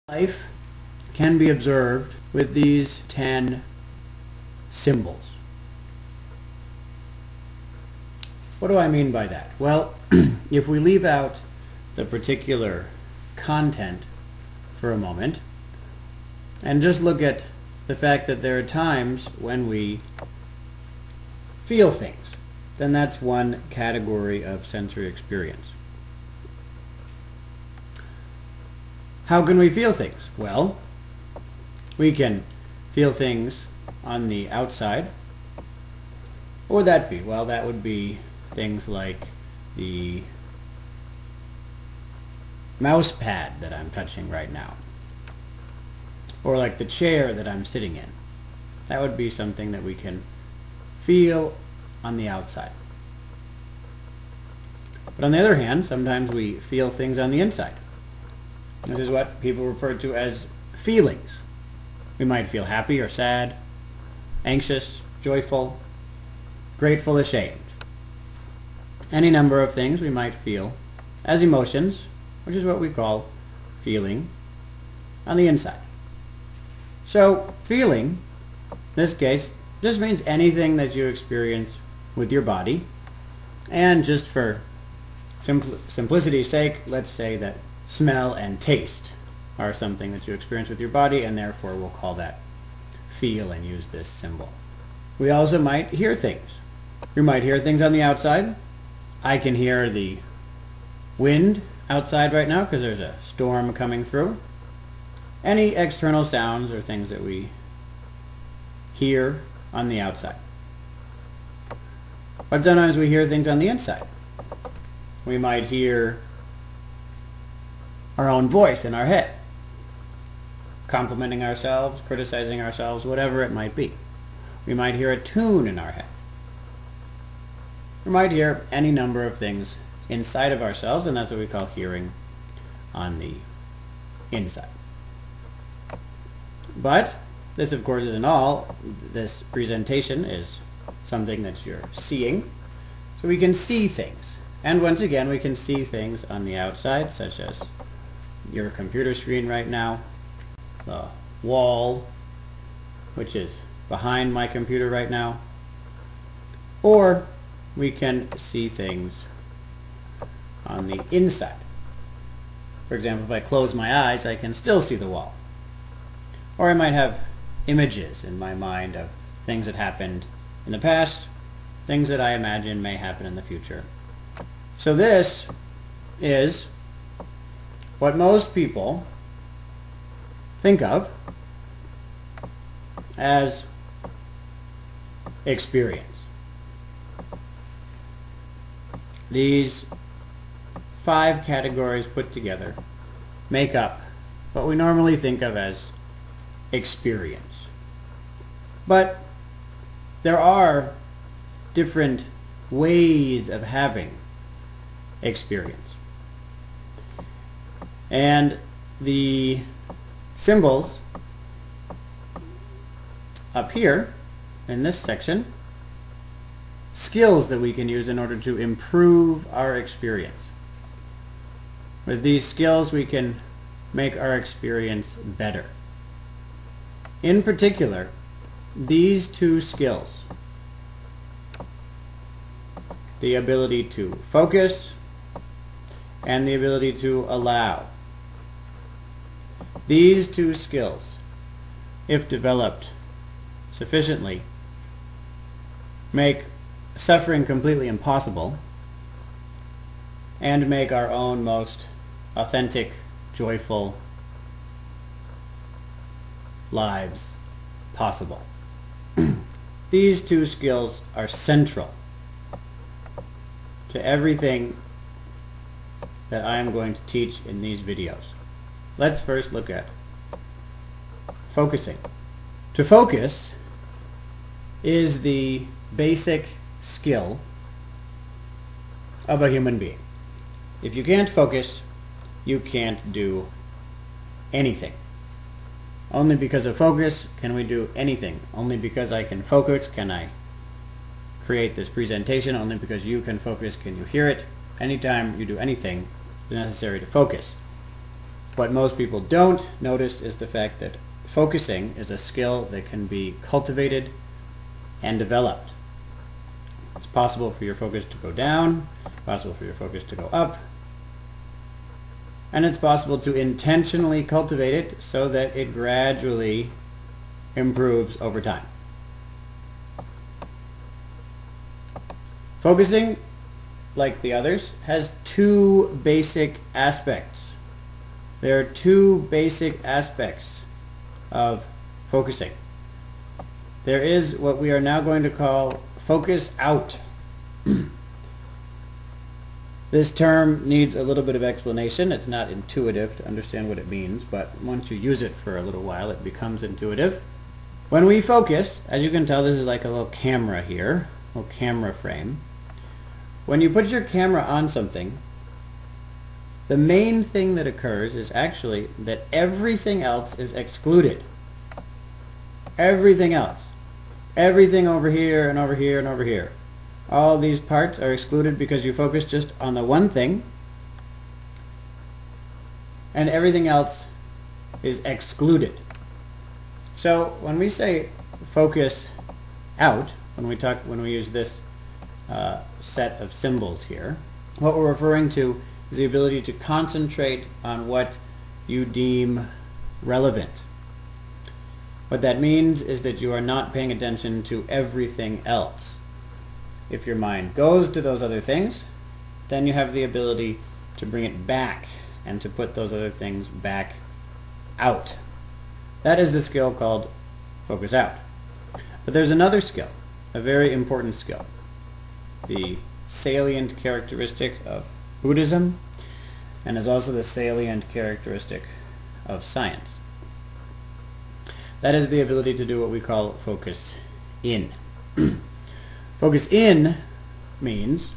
Life can be observed with these 10 symbols. What do I mean by that? Well, if we leave out the particular content for a moment and just look at the fact that there are times when we feel things, then that's one category of sensory experience. How can we feel things? Well, we can feel things on the outside. What would that be? Well, that would be things like the mouse pad that I'm touching right now, or like the chair that I'm sitting in. That would be something that we can feel on the outside. But on the other hand, sometimes we feel things on the inside. This is what people refer to as feelings. We might feel happy or sad, anxious, joyful, grateful, ashamed. Any number of things we might feel as emotions, which is what we call feeling on the inside. So feeling, in this case, just means anything that you experience with your body. And just for simplicity's sake, let's say that smell and taste are something that you experience with your body, and therefore we'll call that feel and use this symbol. We also might hear things. You might hear things on the outside. I can hear the wind outside right now because there's a storm coming through. Any external sounds or things that we hear on the outside. But sometimes we hear things on the inside. We might hear our own voice in our head, complimenting ourselves, criticizing ourselves, whatever it might be. We might hear a tune in our head. We might hear any number of things inside of ourselves, and that's what we call hearing on the inside. But this, of course, isn't all. This presentation is something that you're seeing, so we can see things. And once again, we can see things on the outside, such as your computer screen right now, the wall, which is behind my computer right now, or we can see things on the inside. For example, if I close my eyes, I can still see the wall. Or I might have images in my mind of things that happened in the past, things that I imagine may happen in the future. So this is what most people think of as experience. These 5 categories put together make up what we normally think of as experience. But there are different ways of having experience. And the symbols up here in this section, skills that we can use in order to improve our experience. With these skills, we can make our experience better. In particular, these 2 skills, the ability to focus and the ability to allow. These 2 skills, if developed sufficiently, make suffering completely impossible and make our own most authentic, joyful lives possible. These 2 skills are central to everything that I am going to teach in these videos. Let's first look at focusing. To focus is the basic skill of a human being. If you can't focus, you can't do anything. Only because of focus can we do anything. Only because I can focus can I create this presentation. Only because you can focus can you hear it. Anytime you do anything, it's necessary to focus. What most people don't notice is the fact that focusing is a skill that can be cultivated and developed. It's possible for your focus to go down, possible for your focus to go up, and it's possible to intentionally cultivate it so that it gradually improves over time. Focusing, like the others, has two basic aspects. There are two basic aspects of focusing. There is what we are now going to call focus out. This term needs a little bit of explanation. It's not intuitive to understand what it means, but once you use it for a little while, it becomes intuitive. When we focus, as you can tell, this is like a little camera here, a little camera frame. When you put your camera on something, the main thing that occurs is actually that everything else is excluded. Everything else. Everything over here and over here and over here. All these parts are excluded because you focus just on the one thing, and everything else is excluded. So when we say focus out, when we use this set of symbols here, what we're referring to is the ability to concentrate on what you deem relevant. What that means is that you are not paying attention to everything else. If your mind goes to those other things, then you have the ability to bring it back and to put those other things back out. That is the skill called focus out. But there's another skill, a very important skill, the salient characteristic of Buddhism, and is also the salient characteristic of science. That is the ability to do what we call focus in. Focus in means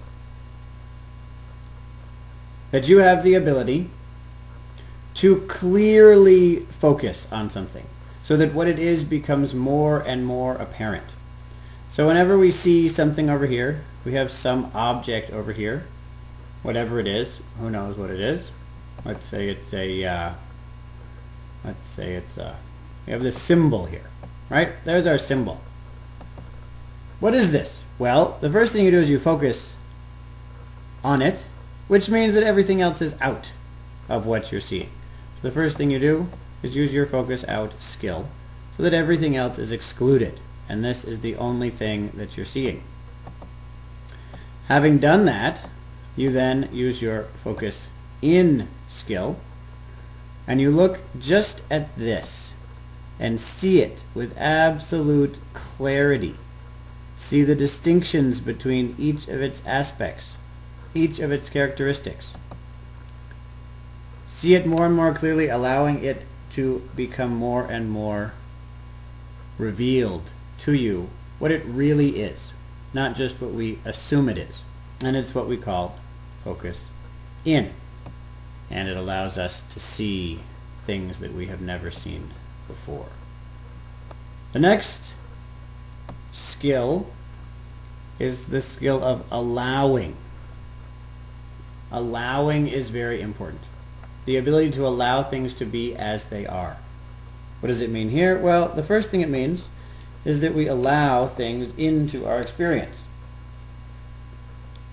that you have the ability to clearly focus on something so that what it is becomes more and more apparent. So whenever we see something over here, we have some object over here, whatever it is, who knows what it is. Let's say it's we have this symbol here, right? There's our symbol. What is this? Well, the first thing you do is you focus on it, which means that everything else is out of what you're seeing. So the first thing you do is use your focus out skill so that everything else is excluded, and this is the only thing that you're seeing. Having done that, you then use your focus in skill, and you look just at this and see it with absolute clarity. See the distinctions between each of its aspects, each of its characteristics. See it more and more clearly, allowing it to become more and more revealed to you what it really is, not just what we assume it is. And it's what we call focus in. And it allows us to see things that we have never seen before. The next skill is the skill of allowing. Allowing is very important. The ability to allow things to be as they are. What does it mean here? Well, the first thing it means is that we allow things into our experience.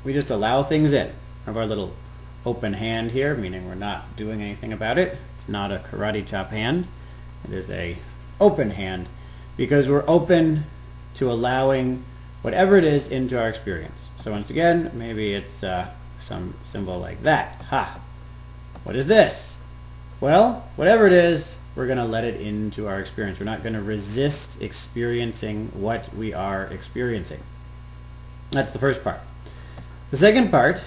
We just allow things in. We have our little open hand here, meaning we're not doing anything about it. It's not a karate chop hand. It is a open hand because we're open to allowing whatever it is into our experience. So once again, maybe it's some symbol like that. Ha! What is this? Well, whatever it is, we're going to let it into our experience. We're not going to resist experiencing what we are experiencing. That's the first part. The second part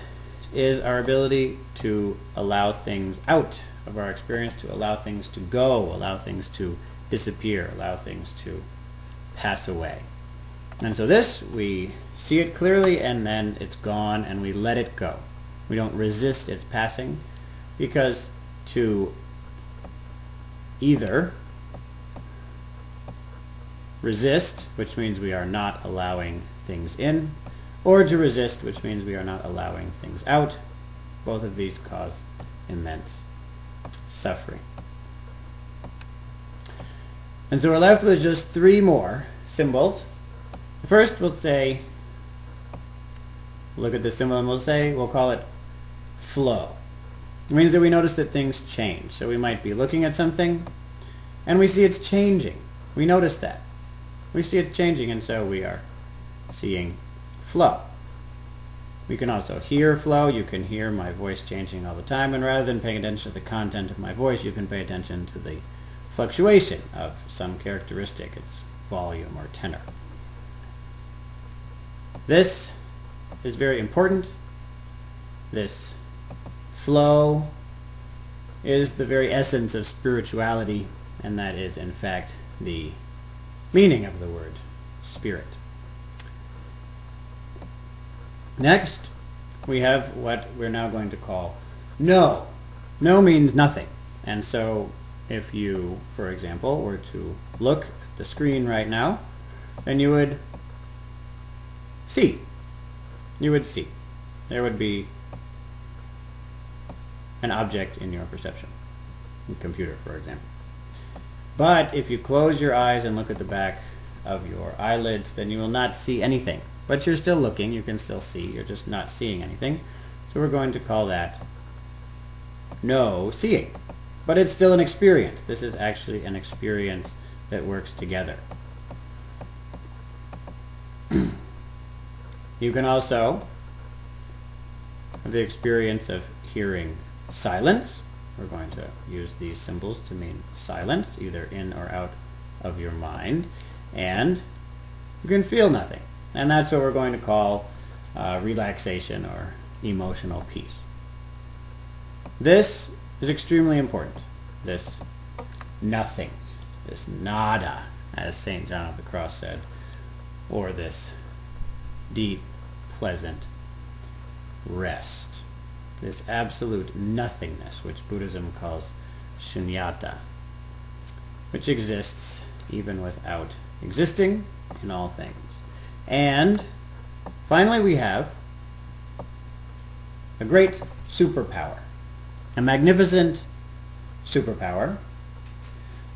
is our ability to allow things out of our experience, to allow things to go, allow things to disappear, allow things to pass away. And so this, we see it clearly and then it's gone and we let it go. We don't resist its passing, because to either resist, which means we are not allowing things in, or to resist, which means we are not allowing things out, both of these cause immense suffering. And so we're left with just 3 more symbols. First we'll say, look at the symbol and we'll call it flow. It means that we notice that things change. So we might be looking at something and we see it's changing. We notice that. We see it's changing, and so we are seeing flow. We can also hear flow. You can hear my voice changing all the time, and rather than paying attention to the content of my voice, you can pay attention to the fluctuation of some characteristic, its volume or tenor. This is very important. This flow is the very essence of spirituality, and that is in fact the meaning of the word spirit. Next, we have what we're now going to call no. No means nothing. And so if you, for example, were to look at the screen right now, then you would see. You would see. There would be an object in your perception. A computer, for example. But if you close your eyes and look at the back of your eyelids, then you will not see anything. But you're still looking, you can still see, you're just not seeing anything. So we're going to call that no seeing. But it's still an experience. This is actually an experience that works together. You can also have the experience of hearing silence. We're going to use these symbols to mean silence, either in or out of your mind. And you can feel nothing. And that's what we're going to call relaxation or emotional peace. This is extremely important. This nothing, this nada, as St. John of the Cross said, or this deep, pleasant rest. This absolute nothingness, which Buddhism calls shunyata, which exists even without existing in all things. And finally we have a great superpower, a magnificent superpower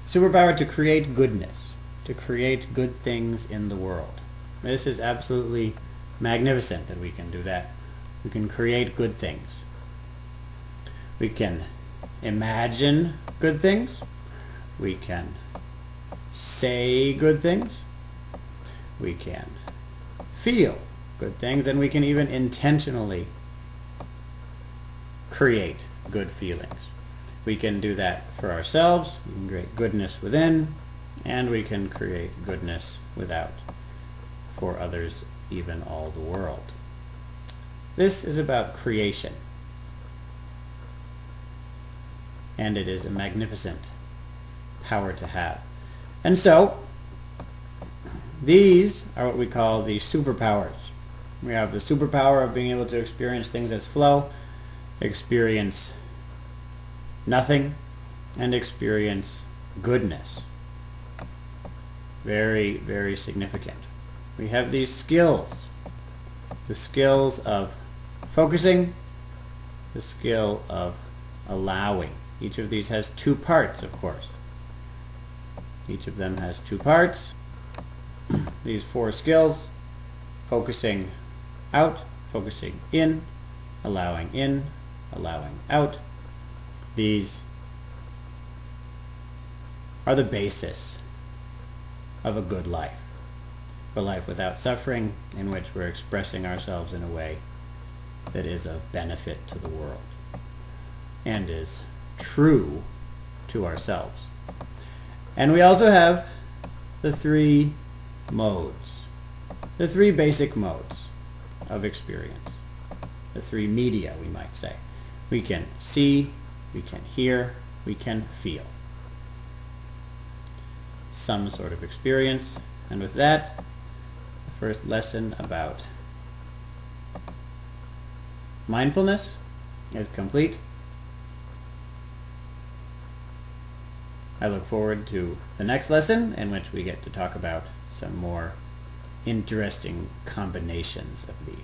to create goodness, to create good things in the world. This is absolutely magnificent that we can do that. We can create good things. We can imagine good things. We can say good things. We can feel good things, and we can even intentionally create good feelings. We can do that for ourselves. We can create goodness within, and we can create goodness without, for others, even all the world. This is about creation, and it is a magnificent power to have. And so these are what we call the superpowers. We have the superpower of being able to experience things as flow, experience nothing, and experience goodness. Very, very significant. We have these skills. The skills of focusing, the skill of allowing. Each of these has 2 parts, of course. Each of them has 2 parts. These 4 skills: focusing out, focusing in, allowing out. These are the basis of a good life. A life without suffering, in which we're expressing ourselves in a way that is of benefit to the world and is true to ourselves. And we also have the 3 modes, the 3 basic modes of experience, the 3 media, we might say. We can see, we can hear, we can feel some sort of experience. And with that, the first lesson about mindfulness is complete. I look forward to the next lesson, in which we get to talk about some more interesting combinations of these.